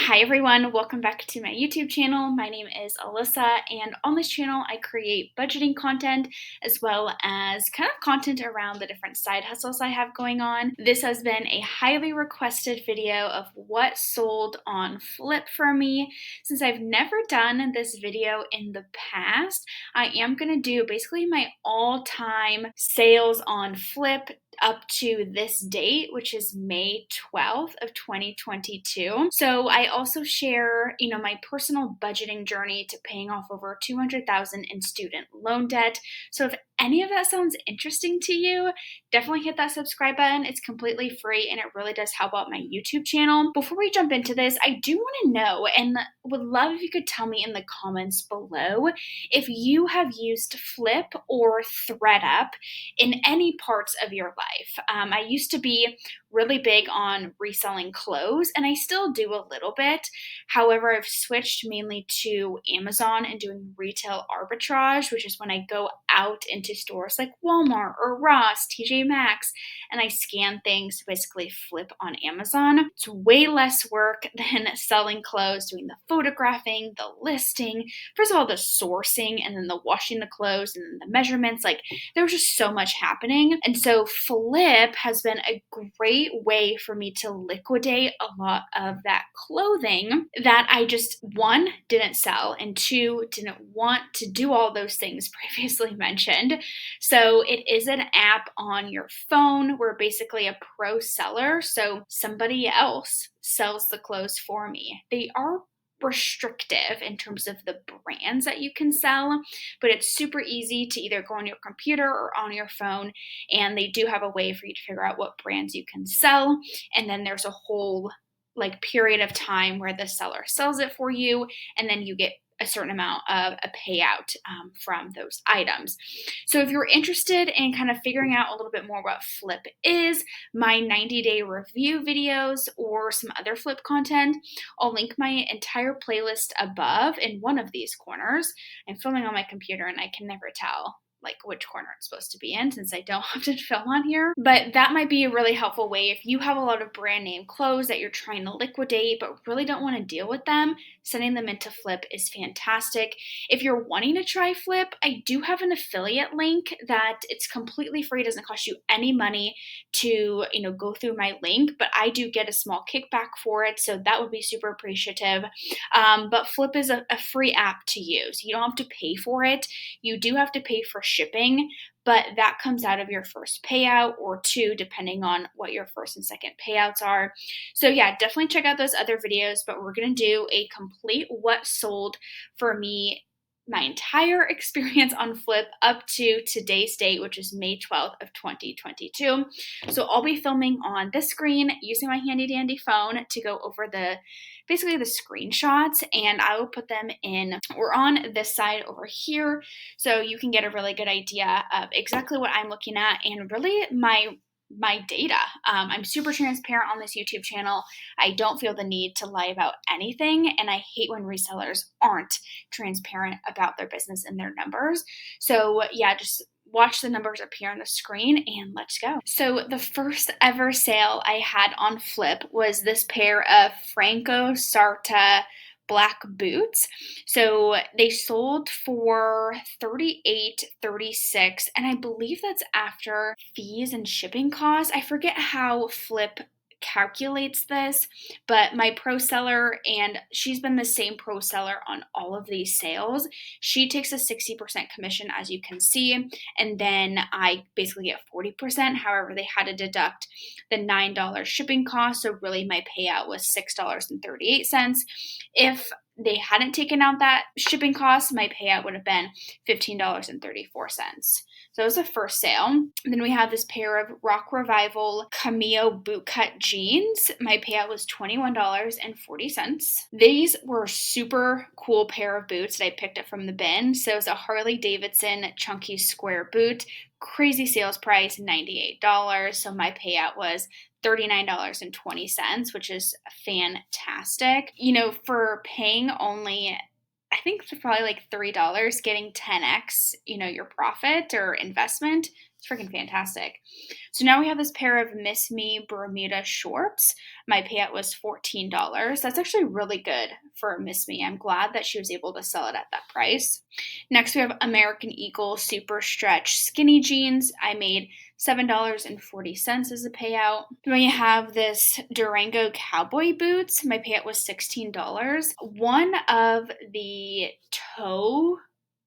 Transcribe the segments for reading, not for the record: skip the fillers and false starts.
Hi everyone, welcome back to my YouTube channel. My name is Alyssa, and on this channel I create budgeting content as well as kind of content around the different side hustles I have going on. This has been a highly requested video of what sold on Flip for me. Since I've never done this video in the past, I am going to do basically my all-time sales on Flip up to this date, which is May 12th of 2022. So I also share, my personal budgeting journey to paying off over $200,000 in student loan debt. So if any of that sounds interesting to you, definitely hit that subscribe button. It's completely free and it really does help out my YouTube channel. Before we jump into this, I do want to know and would love if you could tell me in the comments below if you have used Flip or ThreadUp in any parts of your life. I used to be really big on reselling clothes, and I still do a little bit. However, I've switched mainly to Amazon and doing retail arbitrage, which is when I go out into stores like Walmart or Ross, TJ Maxx, and I scan things to basically flip on Amazon. It's way less work than selling clothes, doing the photographing, the listing, first of all, the sourcing, and then the washing the clothes, and then the measurements. Like, there was just so much happening. And so Flip has been a great way for me to liquidate a lot of that clothing that I just, one, didn't sell, and two, didn't want to do all those things previously mentioned. So it is an app on your phone where basically a pro seller, so somebody else, sells the clothes for me. They are restrictive in terms of the brands that you can sell, but it's super easy to either go on your computer or on your phone, and they do have a way for you to figure out what brands you can sell, and then there's a whole period of time where the seller sells it for you, and then you get a certain amount of a payout from those items. So if you're interested in kind of figuring out a little bit more what Flip is, my 90-day review videos, or some other Flip content, I'll link my entire playlist above in one of these corners. I'm filming on my computer and I can never tell which corner it's supposed to be in since I don't often film on here. But that might be a really helpful way if you have a lot of brand name clothes that you're trying to liquidate but really don't want to deal with them. Sending them into Flip is fantastic. If you're wanting to try Flip, I do have an affiliate link that it's completely free, doesn't cost you any money to go through my link, but I do get a small kickback for it, so that would be super appreciative. But Flip is a free app to use. You don't have to pay for it. You do have to pay for shipping, but that comes out of your first payout or two, depending on what your first and second payouts are. So yeah, definitely check out those other videos, but we're going to do a complete what sold for me, my entire experience on Flip up to today's date, which is May 12th of 2022. So I'll be filming on this screen using my handy dandy phone to go over basically the screenshots, and I will put them in or on this side over here so you can get a really good idea of exactly what I'm looking at and really my data. I'm super transparent on this YouTube channel. I don't feel the need to lie about anything, and I hate when resellers aren't transparent about their business and their numbers. So yeah, just watch the numbers appear on the screen and let's go. So the first ever sale I had on Flip was this pair of Franco Sarta black boots. So they sold for $38.36, and I believe that's after fees and shipping costs. I forget how Flip calculates this, but my pro seller, and she's been the same pro seller on all of these sales, she takes a 60% commission, as you can see, and then I basically get 40%. However, they had to deduct the $9 shipping cost, so really my payout was $6.38. If they hadn't taken out that shipping cost, my payout would have been $15.34. So that was the first sale. Then we have this pair of Rock Revival Cameo bootcut jeans. My payout was $21.40. These were a super cool pair of boots that I picked up from the bin. So it was a Harley Davidson chunky square boot. Crazy sales price, $98. So my payout was $39.20, which is fantastic. For paying only, I think, probably $3, getting 10x, your profit or investment, It's freaking fantastic. So now we have this pair of Miss Me Bermuda shorts. My payout was $14. That's actually really good for Miss Me. I'm glad that she was able to sell it at that price. Next, we have American Eagle Super Stretch Skinny Jeans. I made $7.40 as a payout. Then we have this Durango Cowboy Boots. My payout was $16. One of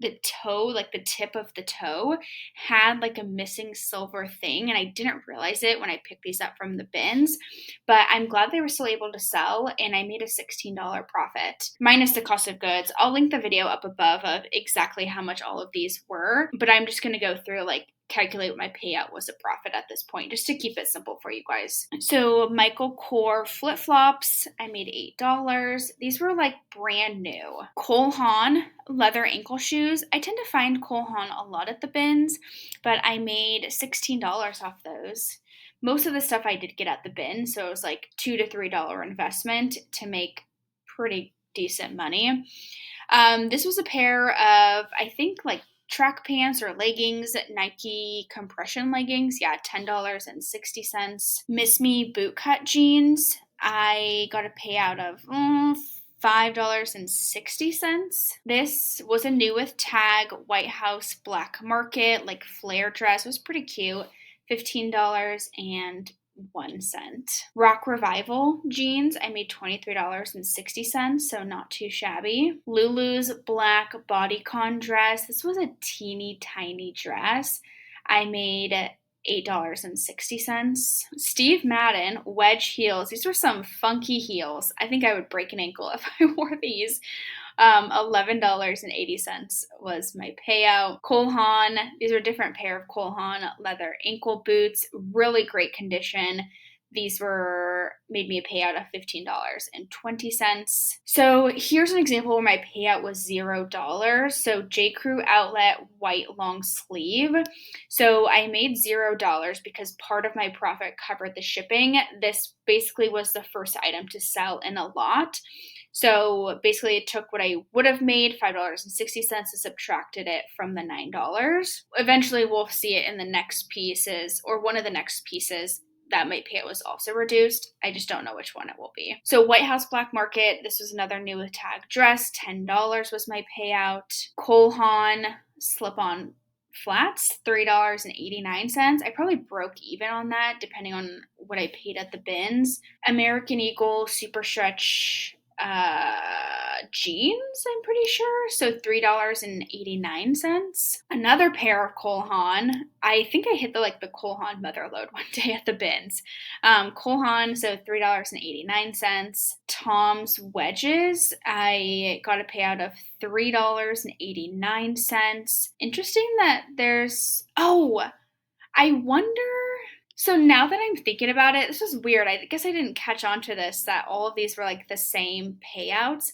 like the tip of the toe had like a missing silver thing, and I didn't realize it when I picked these up from the bins, but I'm glad they were still able to sell, and I made a $16 profit minus the cost of goods. I'll link the video up above of exactly how much all of these were, but I'm just going to go through like calculate what my payout was a profit at this point, just to keep it simple for you guys. So Michael Kors flip-flops, I made $8. These were like brand new. Cole Haan leather ankle shoes. I tend to find Cole Haan a lot at the bins, but I made $16 off those. Most of the stuff I did get at the bin, so it was like $2 to $3 investment to make pretty decent money. This was a pair of, I think, like track pants or leggings, Nike compression leggings. Yeah, $10.60. Miss Me bootcut jeans. I got a payout of $5.60. This was a new with tag White House black market, like flare dress. It was pretty cute. $15.01. Rock Revival jeans, I made $23.60, so not too shabby. Lulu's black bodycon dress. This was a teeny tiny dress. I made $8.60. Steve Madden wedge heels. These were some funky heels. I think I would break an ankle if I wore these. $11.80 was my payout. Cole Haan, these are a different pair of Cole Haan leather ankle boots, really great condition. These made me a payout of $15.20. So here's an example where my payout was $0. So J. Crew outlet white long sleeve. So I made $0 because part of my profit covered the shipping. This basically was the first item to sell in a lot. So basically it took what I would have made, $5.60, and subtracted it from the $9. Eventually we'll see it in the next pieces, or one of the next pieces that my payout was also reduced. I just don't know which one it will be. So White House Black Market, this was another new with tag dress. $10 was my payout. Cole Haan slip-on flats, $3.89. I probably broke even on that depending on what I paid at the bins. American Eagle Super Stretch jeans, I'm pretty sure. So $3.89. Another pair of Cole Haan. I think I hit the Cole Haan mother load one day at the bins. Cole Haan, so $3.89. Tom's wedges. I got a payout of $3.89. Interesting that I wonder. So now that I'm thinking about it, this was weird. I guess I didn't catch on to this, that all of these were like the same payouts.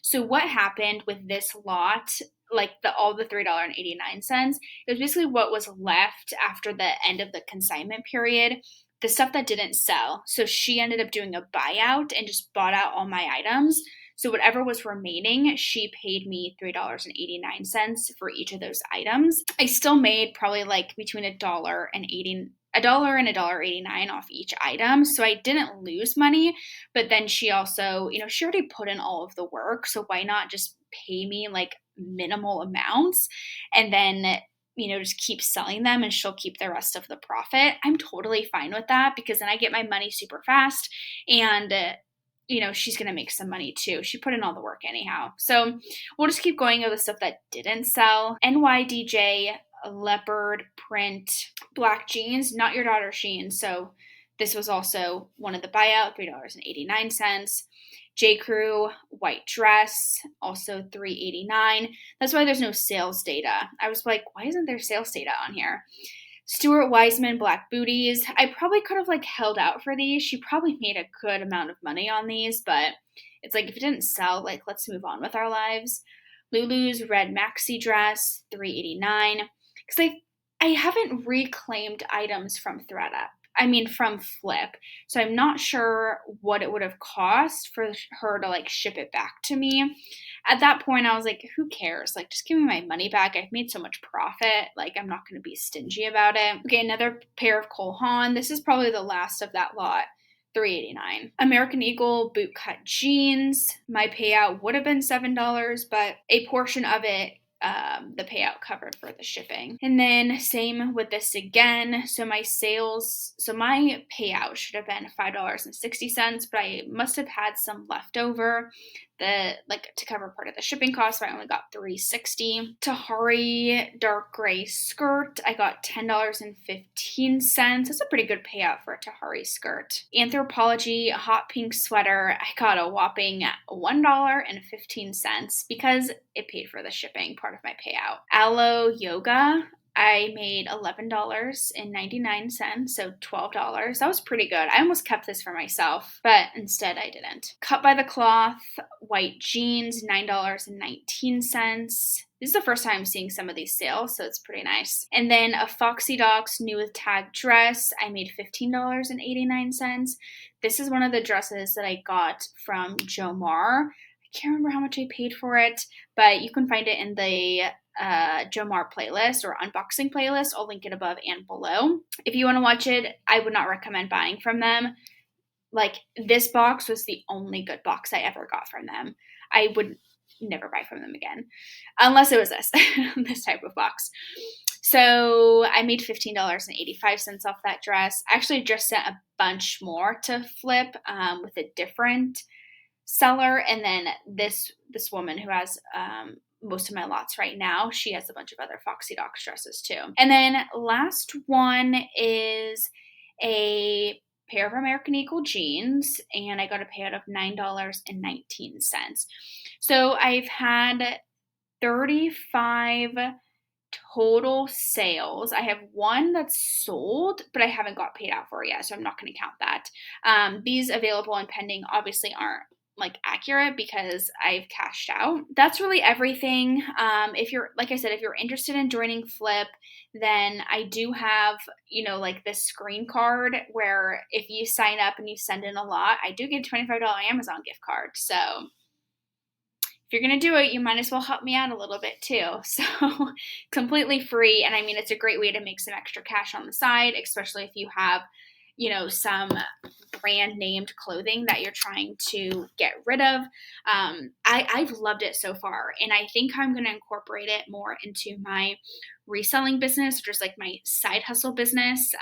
So what happened with this lot, like all the $3.89, it was basically what was left after the end of the consignment period, the stuff that didn't sell. So she ended up doing a buyout and just bought out all my items. So whatever was remaining, she paid me $3.89 for each of those items. I still made probably like between $1 and $1.89 off each item. So I didn't lose money, but then she also, she already put in all of the work. So why not just pay me like minimal amounts and then, just keep selling them and she'll keep the rest of the profit. I'm totally fine with that because then I get my money super fast and, she's going to make some money too. She put in all the work anyhow. So we'll just keep going over the stuff that didn't sell. NYDJ leopard print black jeans, not your daughter's jeans. So this was also one of the buyout, $3.89. J. Crew white dress, also $3.89. That's why there's no sales data. I was like, why isn't there sales data on here? Stuart Weitzman black booties. I probably could have held out for these. She probably made a good amount of money on these, but it's like if it didn't sell, let's move on with our lives. Lulu's red maxi dress, $3.89. Because I haven't reclaimed items from ThredUp. from FLYP. So I'm not sure what it would have cost for her to like ship it back to me. At that point, I was like, who cares? Like, just give me my money back. I've made so much profit. Like, I'm not going to be stingy about it. Okay, another pair of Cole Haan. This is probably the last of that lot. $3.89. American Eagle bootcut jeans. My payout would have been $7, but a portion of it, the payout covered for the shipping. And then same with this again. So my payout should have been $5.60, but I must have had some left over to cover part of the shipping cost, so I only got $3.60. Tahari dark gray skirt, I got $10.15. That's a pretty good payout for a Tahari skirt. Anthropologie hot pink sweater, I got a whopping $1.15 because it paid for the shipping part of my payout. Aloe yoga, I made $11.99, so $12. That was pretty good. I almost kept this for myself, but instead I didn't. Cut by the Cloth white jeans, $9.19. This is the first time I'm seeing some of these sales, so it's pretty nice. And then a Foxy Docks new with tag dress, I made $15.89. This is one of the dresses that I got from Jomar. I can't remember how much I paid for it, but you can find it in the Jomar playlist or unboxing playlist. I'll link it above and below. If you want to watch it, I would not recommend buying from them. Like, this box was the only good box I ever got from them. I would never buy from them again, unless it was this, this type of box. So I made $15.85 off that dress. I actually just sent a bunch more to FLYP with a different seller, and then this woman who has most of my lots right now, she has a bunch of other Foxy Docks dresses too. And then last one is a pair of American Eagle jeans, and I got a payout of $9.19. So I've had 35 total sales. I have one that's sold, but I haven't got paid out for yet, so I'm not going to count that. These available and pending obviously aren't like accurate because I've cashed out. That's really everything. If you're, like I said, if you're interested in joining FLYP, then I do have, like this screen card where if you sign up and you send in a lot, I do get a $25 Amazon gift card. So if you're going to do it, you might as well help me out a little bit too. So completely free. And I mean, it's a great way to make some extra cash on the side, especially if you have, some brand named clothing that you're trying to get rid of. I've loved it so far, and I think I'm going to incorporate it more into my reselling business, just like my side hustle business.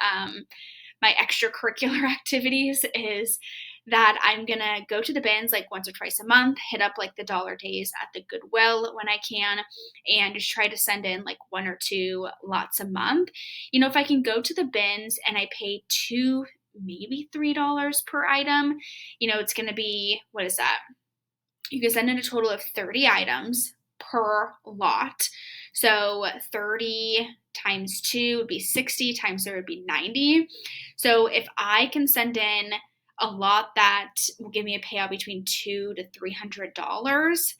My extracurricular activities is that I'm going to go to the bins like once or twice a month, hit up like the dollar days at the Goodwill when I can, and just try to send in like 1 or 2 lots a month. If I can go to the bins and I pay $2, maybe $3 per item, it's going to be, what is that? You can send in a total of 30 items per lot. So 30 times 2 would be 60, times 3 would be 90. So if I can send in a lot that will give me a payout between $200 to $300,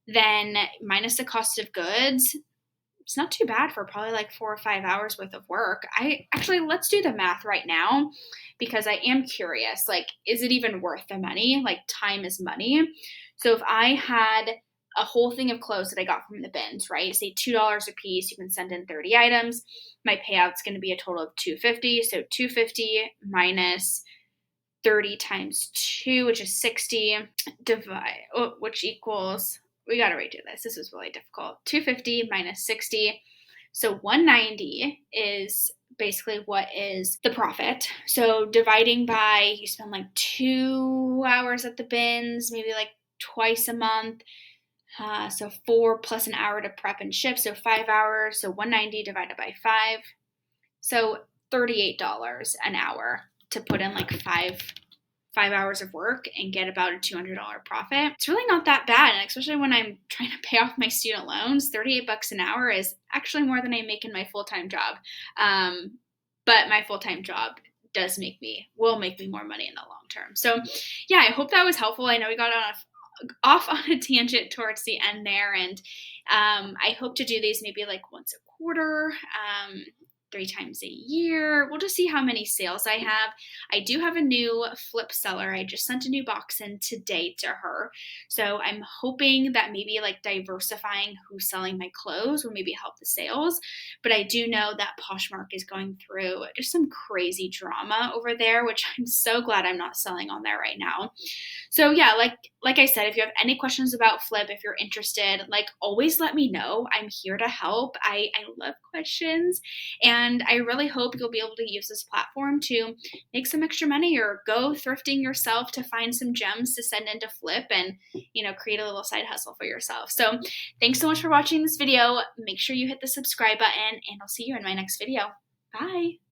then minus the cost of goods, it's not too bad for probably like 4 or 5 hours worth of work. Let's do the math right now because I am curious, like, is it even worth the money? Like, time is money. So if I had a whole thing of clothes that I got from the bins, right? Say $2 a piece, you can send in 30 items. My payout's going to be a total of $250. So $250 minus 30 times 2, which is 60, which equals, we got to redo this. This is really difficult. 250 minus 60. So 190 is basically what is the profit. So dividing by, you spend like 2 hours at the bins, maybe like twice a month. So 4 plus an hour to prep and ship. So 5 hours. So 190 divided by 5. So $38 an hour to put in like five hours of work and get about a $200 profit. It's really not that bad. And especially when I'm trying to pay off my student loans, $38 an hour is actually more than I make in my full-time job. But my full-time job will make me more money in the long term. So yeah, I hope that was helpful. I know we got off on a tangent towards the end there. And I hope to do these maybe like once a quarter. 3 times a year. We'll just see how many sales I have. I do have a new flip seller. I just sent a new box in today to her. So I'm hoping that maybe like diversifying who's selling my clothes will maybe help the sales. But I do know that Poshmark is going through just some crazy drama over there, which I'm so glad I'm not selling on there right now. So yeah, like I said, if you have any questions about Flip, if you're interested, like always let me know. I'm here to help. I love questions, and I really hope you'll be able to use this platform to make some extra money or go thrifting yourself to find some gems to send into Flip and, create a little side hustle for yourself. So thanks so much for watching this video. Make sure you hit the subscribe button, and I'll see you in my next video. Bye.